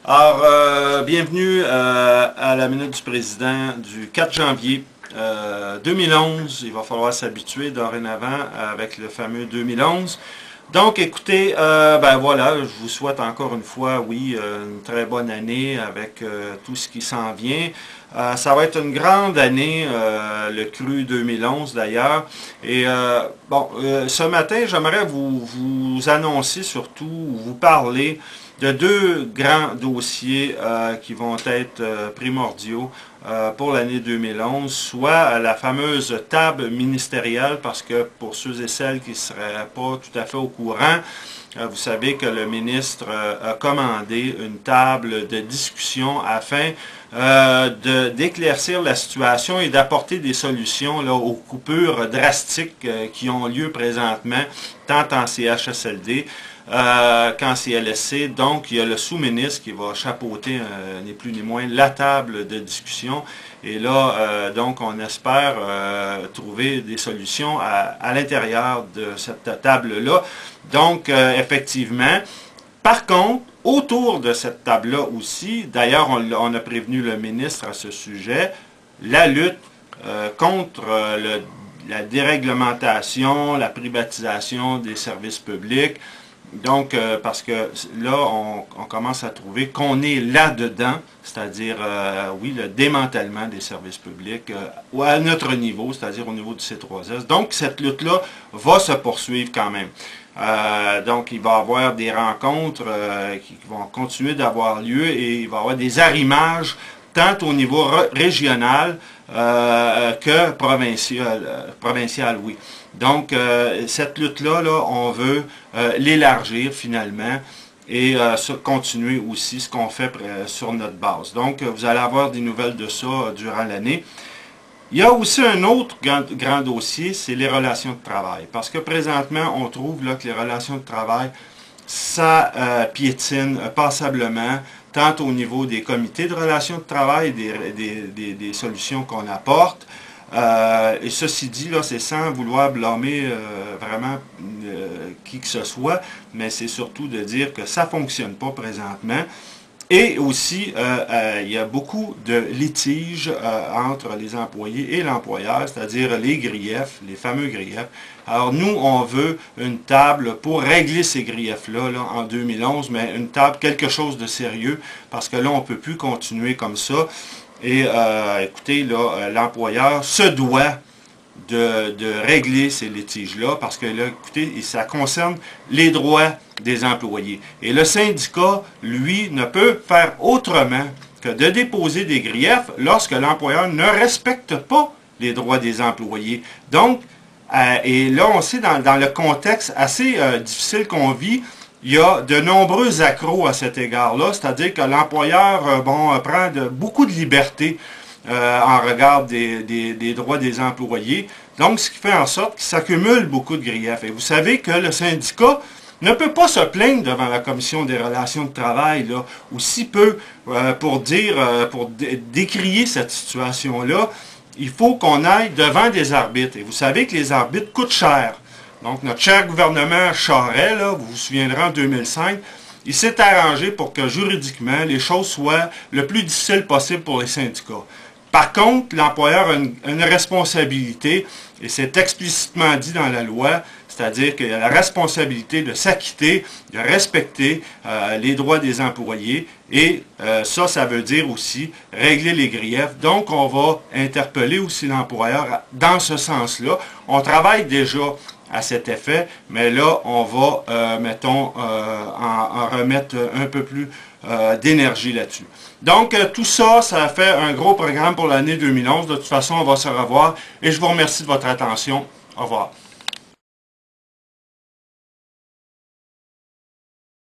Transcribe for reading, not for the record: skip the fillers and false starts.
Alors, bienvenue à la Minute du Président du 4 janvier 2011. Il va falloir s'habituer dorénavant avec le fameux 2011. Donc, écoutez, ben voilà, je vous souhaite encore une fois, oui, une très bonne année avec tout ce qui s'en vient. Ça va être une grande année, le cru 2011 d'ailleurs. Et ce matin, j'aimerais vous annoncer surtout, vous parler de deux grands dossiers qui vont être primordiaux pour l'année 2011, soit la fameuse table ministérielle, parce que pour ceux et celles qui ne seraient pas tout à fait au courant, vous savez que le ministre a commandé une table de discussion afin d'éclaircir la situation et d'apporter des solutions là, aux coupures drastiques qui ont lieu présentement, tant en CHSLD qu'en CLSC. Donc, il y a le sous-ministre qui va chapeauter, ni plus ni moins, la table de discussion. Et là, donc, on espère trouver des solutions à l'intérieur de cette table-là. Donc, effectivement, par contre, autour de cette table-là aussi, d'ailleurs, on a prévenu le ministre à ce sujet, la lutte contre la déréglementation, la privatisation des services publics. Donc, parce que là, on commence à trouver qu'on est là-dedans, c'est-à-dire, oui, le démantèlement des services publics à notre niveau, c'est-à-dire au niveau du C3S. Donc, cette lutte-là va se poursuivre quand même. Donc, il va y avoir des rencontres qui vont continuer d'avoir lieu et il va y avoir des arrimages tant au niveau régional que provincial, oui. Donc, cette lutte-là, on veut l'élargir finalement et continuer aussi ce qu'on fait sur notre base. Donc, vous allez avoir des nouvelles de ça durant l'année. Il y a aussi un autre grand dossier, c'est les relations de travail. Parce que présentement, on trouve là, que les relations de travail, ça piétine passablement, tant au niveau des comités de relations de travail, des solutions qu'on apporte. Et ceci dit, là, c'est sans vouloir blâmer vraiment qui que ce soit, mais c'est surtout de dire que ça ne fonctionne pas présentement. Et aussi, il y a beaucoup de litiges entre les employés et l'employeur, c'est-à-dire les griefs, les fameux griefs. Alors nous, on veut une table pour régler ces griefs-là là, en 2011, mais une table, quelque chose de sérieux, parce que là, on ne peut plus continuer comme ça. Et écoutez, là, l'employeur se doit de régler ces litiges-là, parce que là, écoutez, ça concerne les droits des employés. Et le syndicat, lui, ne peut faire autrement que de déposer des griefs lorsque l'employeur ne respecte pas les droits des employés. Donc, et là, on sait, dans le contexte assez difficile qu'on vit, il y a de nombreux accros à cet égard-là, c'est-à-dire que l'employeur prend beaucoup de liberté en regard des droits des employés. Donc, ce qui fait en sorte qu'il s'accumule beaucoup de griefs. Et vous savez que le syndicat ne peut pas se plaindre devant la Commission des relations de travail, là, ou si peu, pour décrier cette situation-là. Il faut qu'on aille devant des arbitres. Et vous savez que les arbitres coûtent cher. Donc, notre cher gouvernement Charest, là, vous vous souviendrez, en 2005, il s'est arrangé pour que juridiquement, les choses soient le plus difficiles possible pour les syndicats. Par contre, l'employeur a une responsabilité, et c'est explicitement dit dans la loi, c'est-à-dire qu'il a la responsabilité de s'acquitter, de respecter les droits des employés, et ça veut dire aussi régler les griefs. Donc, on va interpeller aussi l'employeur dans ce sens-là. On travaille déjà à cet effet, mais là, on va, mettons, en remettre un peu plus d'énergie là-dessus. Donc, tout ça, ça fait un gros programme pour l'année 2011. De toute façon, on va se revoir et je vous remercie de votre attention. Au revoir.